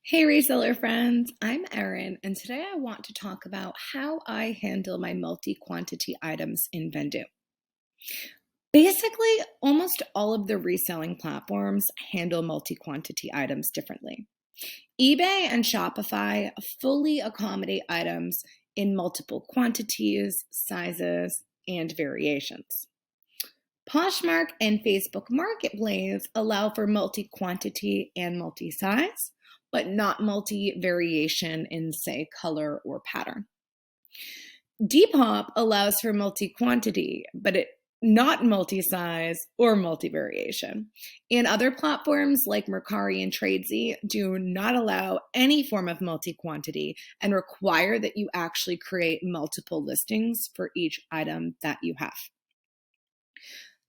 Hey, reseller friends, I'm Erynn, and today I want to talk about how I handle my multi-quantity items in Vendoo. Basically, almost all of the reselling platforms handle multi-quantity items differently. eBay and Shopify fully accommodate items in multiple quantities, sizes, and variations. Poshmark and Facebook Marketplace allow for multi-quantity and multi-size, but not multi-variation in, say, color or pattern. Depop allows for multi-quantity, but it not multi-size or multi-variation. And other platforms like Mercari and Tradesy do not allow any form of multi-quantity and require that you actually create multiple listings for each item that you have.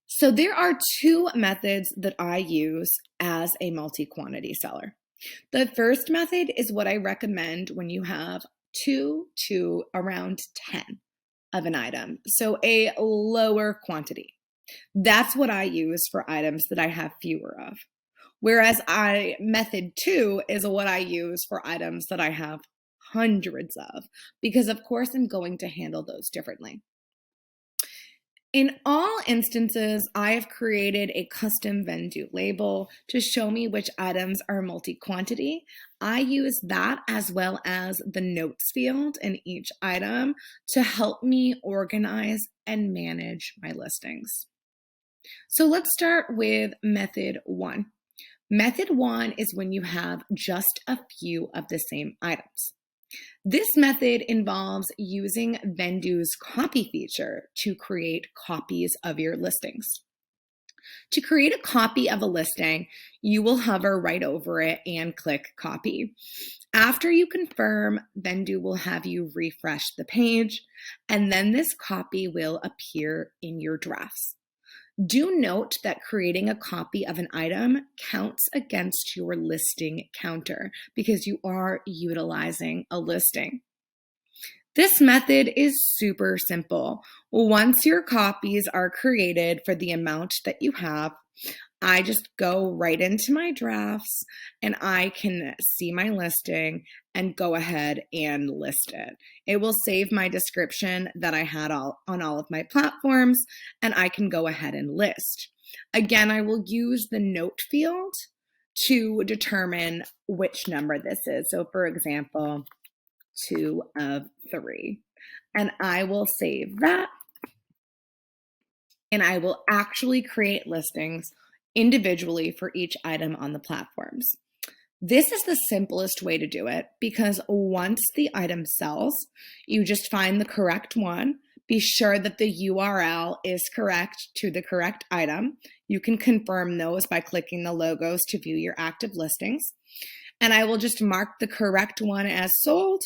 So there are two methods that I use as a multi-quantity seller. The first method is what I recommend when you have 2 to around 10 of an item, so a lower quantity. That's what I use for items that I have fewer of. Whereas method 2 is what I use for items that I have hundreds of, because of course I'm going to handle those differently. In all instances, I have created a custom Vendoo label to show me which items are multi-quantity. I use that as well as the notes field in each item to help me organize and manage my listings. So let's start with method 1. Method 1 is when you have just a few of the same items. This method involves using Vendoo's copy feature to create copies of your listings. To create a copy of a listing, you will hover right over it and click copy. After you confirm, Vendoo will have you refresh the page, and then this copy will appear in your drafts. Do note that creating a copy of an item counts against your listing counter because you are utilizing a listing. This method is super simple. Once your copies are created for the amount that you have, I just go right into my drafts and I can see my listing and go ahead and list it. It will save my description that I had on all of my platforms, and I can go ahead and list. Again, I will use the note field to determine which number this is. So for example, 2 of 3. And I will save that, and I will actually create listings individually for each item on the platforms. This is the simplest way to do it because once the item sells, you just find the correct one. Be sure that the URL is correct to the correct item. You can confirm those by clicking the logos to view your active listings. And I will just mark the correct one as sold,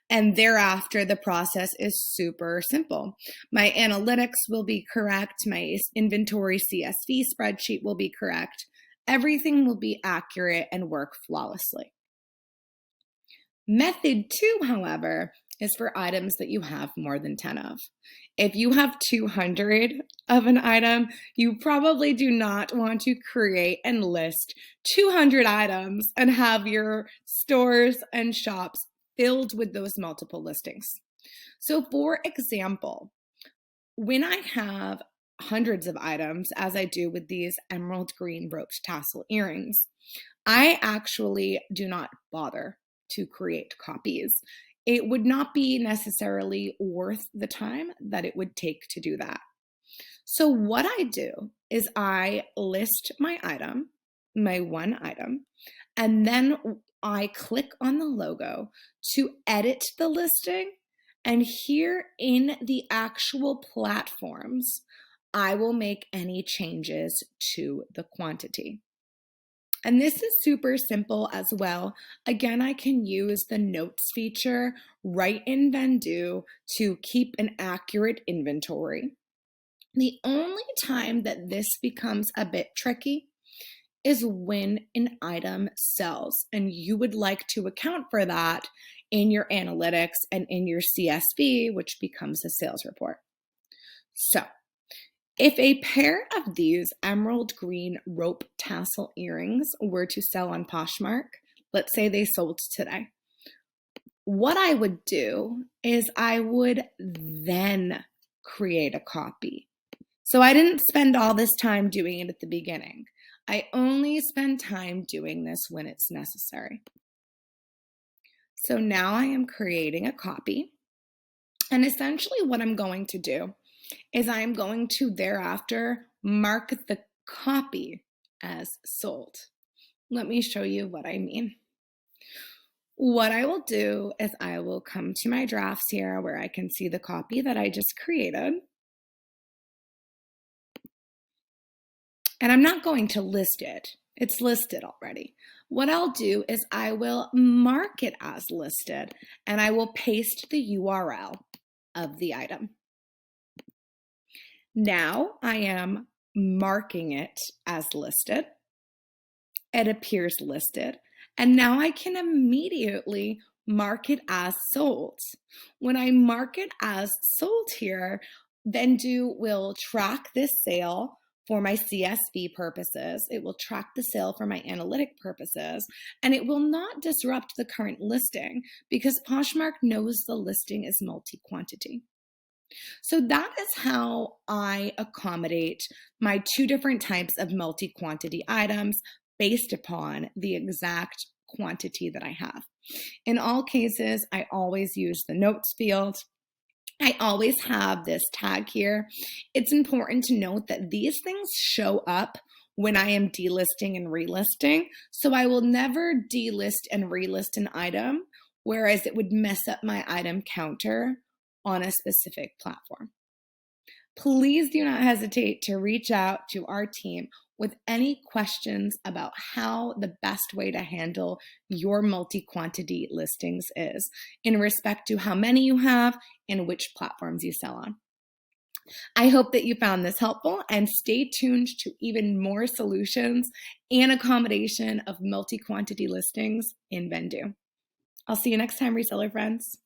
and thereafter the process is super simple. My analytics will be correct, my inventory CSV spreadsheet will be correct, everything will be accurate and work flawlessly. Method 2, however, is for items that you have more than 10 of. If you have 200 of an item, you probably do not want to create and list 200 items and have your stores and shops filled with those multiple listings. So for example, when I have hundreds of items, as I do with these emerald green roped tassel earrings, I actually do not bother to create copies. It would not be necessarily worth the time that it would take to do that. So what I do is I list my item, my one item, and then I click on the logo to edit the listing. And here in the actual platforms, I will make any changes to the quantity. And this is super simple as well. Again, I can use the notes feature right in Vendoo to keep an accurate inventory. The only time that this becomes a bit tricky is when an item sells, and you would like to account for that in your analytics and in your CSV, which becomes a sales report. So if a pair of these emerald green rope tassel earrings were to sell on Poshmark, Let's say they sold today. What I would do is I would then create a copy. So I didn't spend all this time doing it at the beginning. I only spend time doing this when it's necessary. So now I am creating a copy. And essentially what I'm going to do is I'm going to thereafter mark the copy as sold. Let me show you what I mean. What I will do is I will come to my drafts here where I can see the copy that I just created. And I'm not going to list it. It's listed already. What I'll do is I will mark it as listed and I will paste the URL of the item. Now I am marking it as listed. It appears listed. And now I can immediately mark it as sold. When I mark it as sold here, Vendoo will track this sale for my CSV purposes. It will track the sale for my analytic purposes, and it will not disrupt the current listing because Poshmark knows the listing is multi-quantity. So that is how I accommodate my two different types of multi-quantity items based upon the exact quantity that I have. In all cases, I always use the notes field. I always have this tag here. It's important to note that these things show up when I am delisting and relisting. So I will never delist and relist an item, whereas it would mess up my item counter on a specific platform. Please do not hesitate to reach out to our team with any questions about how the best way to handle your multi-quantity listings is in respect to how many you have and which platforms you sell on. I hope that you found this helpful, and stay tuned to even more solutions and accommodation of multi-quantity listings in Vendoo. I'll see you next time, reseller friends.